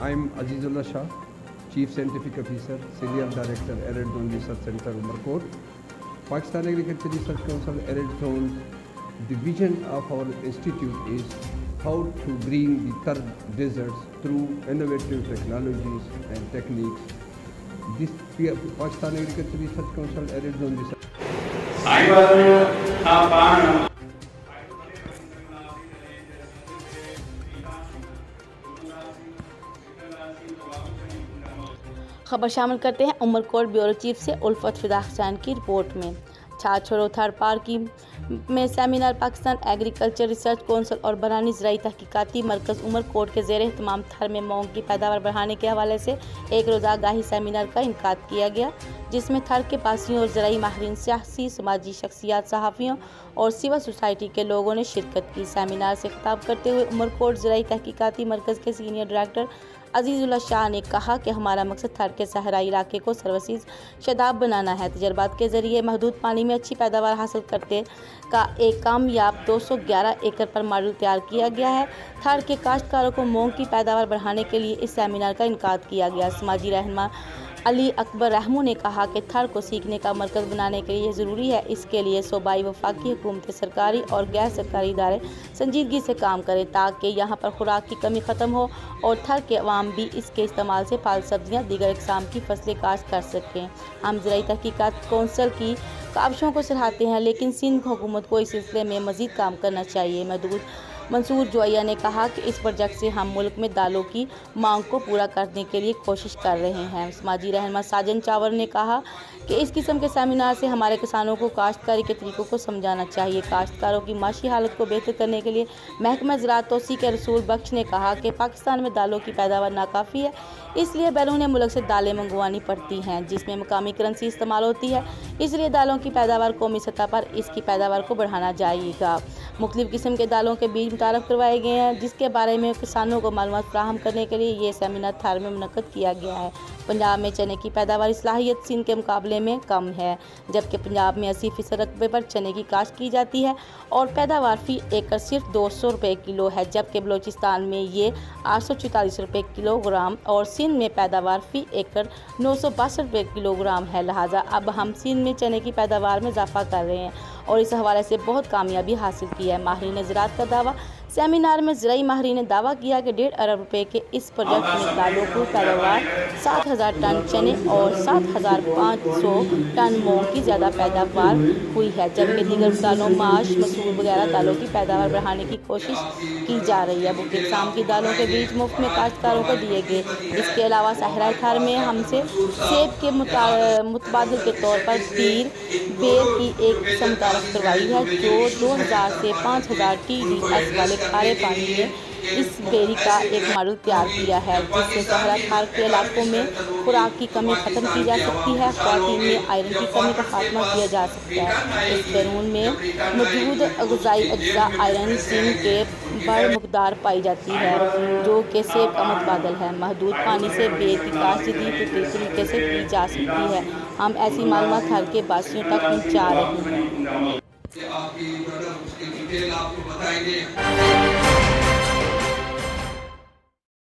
I'm Azizullah Shah, Chief Scientific Officer, Senior Director, Arid Zone Research Center, Umarkot. Pakistan Agriculture Research Council, Arid Zone. The vision of our institute is how to green the third deserts through innovative technologies and techniques. This Pakistan Agriculture Research Council, Arid Zone Research. खबर शामिल करते हैं Umarkot bureau chief से उल्फत फिदा हुसैन की report में। छाछोड़ो third park में seminar Pakistan agriculture research council और बरानी ज़राई तहकीकाती मरकज़ उमरकोट के ज़ेर एहतमाम थर में मूंग की पैदावार बढ़ाने के हवाले से एक रोज़ा आगाही सेमिनार का इनकाद किया गया, जिसमें थर के पासियों और ज़राई माहिरीन, सियासी समाजी शख्सियात, सहाफ़ियों और सिविल सोसाइटी के लोगों ने शिरकत की। सेमिनार से खिताब करते हुए उमरकोट ज़राई तहकीकाती मरकज़ के सीनियर डायरेक्टर अजीज़ुल्लाह शाह ने कहा कि हमारा मकसद थर के सहराई इलाके को सर्वसीज शदाब बनाना है। तजर्बात के ज़रिए महदूद पानी में अच्छी पैदावार हासिल करते का एक कामयाब 211 एकड़ पर मॉडल तैयार किया गया है। थर के काश्तकारों को मूंग की पैदावार बढ़ाने के लिए इस सेमिनार का इनकाद किया गया। समाजी रहनुमा अली अकबर रहमू ने कहा कि थर को सीखने का मरकज़ बनाने के लिए ज़रूरी है, इसके लिए सूबाई वफाकी हुकूमतें, सरकारी और गैर सरकारी इदारे संजीदगी से काम करें ताकि यहाँ पर खुराक की कमी ख़त्म हो और थर के अवाम भी इसके इस्तेमाल से फल सब्जियाँ दीगर इकसाम की फसलें काश्त कर सकें। हम ज़राई तहकीकात कौंसिल की काविशों को सराहते हैं, लेकिन सिंध हुकूमत को इस सिलसिले में मज़ीद काम करना चाहिए। मंसूर जोया ने कहा कि इस प्रोजेक्ट से हम मुल्क में दालों की मांग को पूरा करने के लिए कोशिश कर रहे हैं। समाजी रहनुमा साजन चावर ने कहा कि इस किस्म के सेमिनार से हमारे किसानों को काश्तकारी के तरीक़ों को समझाना चाहिए। काश्तकारों की माशी हालत को बेहतर करने के लिए महकमा ज़राअत तौसी के रसूल बख्श ने कहा कि पाकिस्तान में दालों की पैदावार नाकाफ़ी है, इसलिए बैरून मुल्क से दालें मंगवानी पड़ती हैं जिसमें मकामी करेंसी इस्तेमाल होती है, इसलिए दालों की पैदावार कौमी सतह पर इसकी पैदावार को बढ़ाना जाएगा। मुख्तलिफ़ किस्म के दालों के बीज मुतारफ़ करवाए गए हैं, जिसके बारे में किसानों को मालूमात फराहम करने के लिए ये सेमिनार थर में मुनक़्क़द किया गया है। पंजाब में चने की पैदावार सलाहियत सिंध के मुकाबले में कम है, जबकि पंजाब में 80% रकबे पर चने की काश्त की जाती है और पैदावार फ़ी एकड़ सिर्फ 200 रुपये किलो है, जबकि बलोचिस्तान में ये 844 रुपये किलोग्राम और सिंध में पैदावार फ़ी एकड़ 962 रुपये किलोग्राम है। लिहाजा अब हम सिंध में चने की पैदावार में इजाफा कर रहे हैं और इस हवाले से बहुत कामयाबी हासिल की है। माहिरीन ज़राअत का दावा। सेमिनार में ज़राई माहिरीन ने दावा किया कि 1.5 अरब रुपए के इस प्रोजेक्ट में दालों को पैदावार 7,000 टन चने और 7,500 टन मूंग की ज़्यादा पैदावार हुई है, जबकि दीगर दालों, माश, मसूर वगैरह दालों की पैदावार बढ़ाने की कोशिश की जा रही है। मुख्तलिफ़ किस्म की दालों के बीज मुफ्त में काश्तकारों को दिए गए। इसके अलावा सहराई थर में हमसे सेब के मुतबादिल के तौर पर पीर बेर की एक किस्म मुतारफ़ करवाई है, जो 2000 से 5000 TDS वाले खारे पानी में इस बेरी का एक मॉडल तैयार किया है, जिससे सहरा थार के इलाकों में खुराक की कमी ख़त्म की जा सकती है, ख़वातीन में आयरन की कमी का खात्मा किया जा सकता है। इस बैरून में मौजूद ग़िज़ाई अज्जा आयरन, जिंक के बड़ मकदार पाई जाती है, जो कि सेब का मुतबादल है। महदूद पानी से बेर की काश्त जदीद तरीके से की जा सकती है। हम ऐसी मालूमात थर के बासियों तक पहुँचा रहे हैं। आपकी उसकी डिटेल आपको बताएंगे।